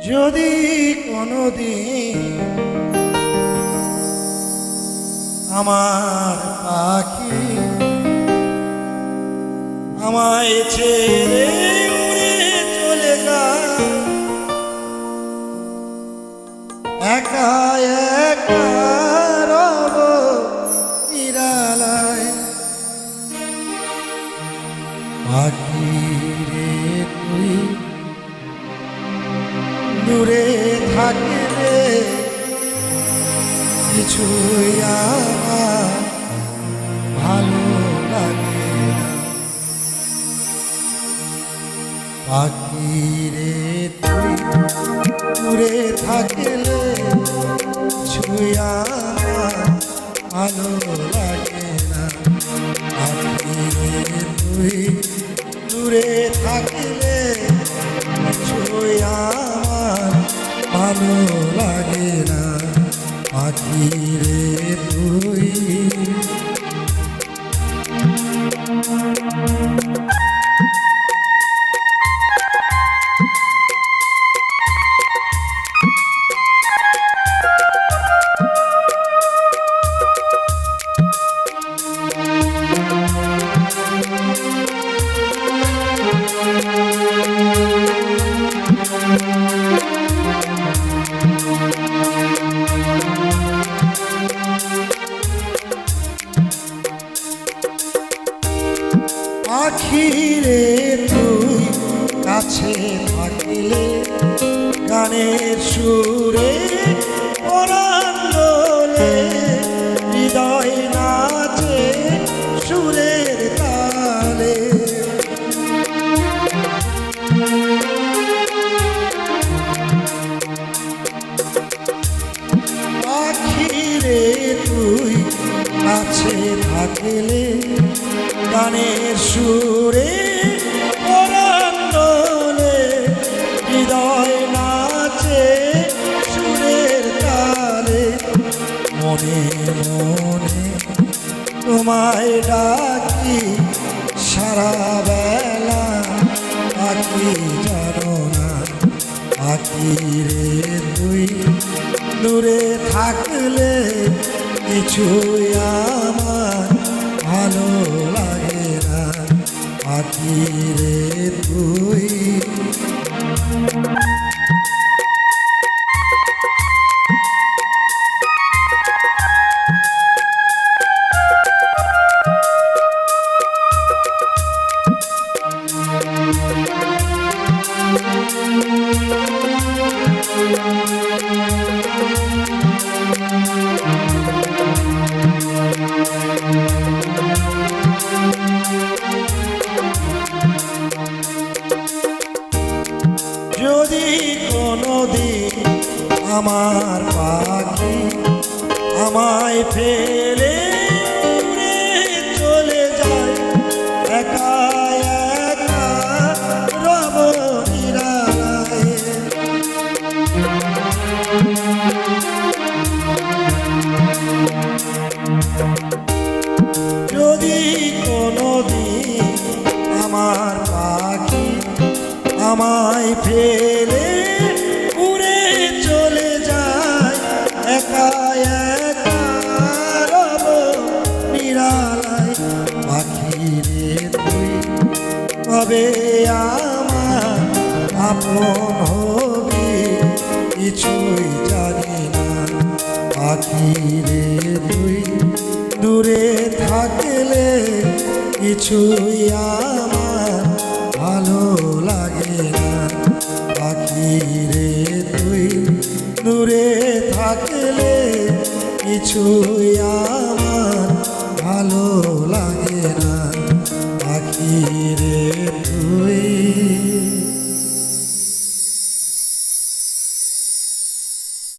যদি কোনোদিন আমার পাখি আমায় ছেড়ে উড়ে চলে যায়, একা একা রব নিরালায়। পাখি রে তুই দূরে থাকলে কিছুই আমার ভালো লাগে না। পাখি রে তুই দূরে থাকলে কিছুই আমার ভালো লাগে না। পাখি রে তুই দূরে থাকলে কিছুই আমার ভালো লাগে না। পাখি রে তুই পাখি রে তুই কাছে থাকলে গানের সুরে পরাণ দোলে, হৃদয় নাচে সুরের তালে। পাখি রে তুই কাছে থাকলে গানের সুরে পরাণ দোলে, হৃদয় নাচে সুরের তালে। মনে মনে তোমায় ডাকি সারা বেলা, পাখি জানো না। পাখি রে তুই দূরে থাকলে কিছুই আমার ভালো লাগে না। পাখি রে তুই যদি কোনোদিন আমার পাখি আমায় ফেলে উড়ে চলে যায়, একা একা রব নিরালায়। যদি কোনোদিন আমার পাখি আমায় ফেলে উড়ে চলে যায়, একা একা রব নিরালায়। পাখি রে তুই কবে আমার আপন হবি কিছুই জানি না। পাখি রে তুই দূরে থাকলে কিছুই আমার ভালো লাগে না। পাখি রে তুই দূরে থাকলে কিছুই আমার ভালো লাগে না। পাখি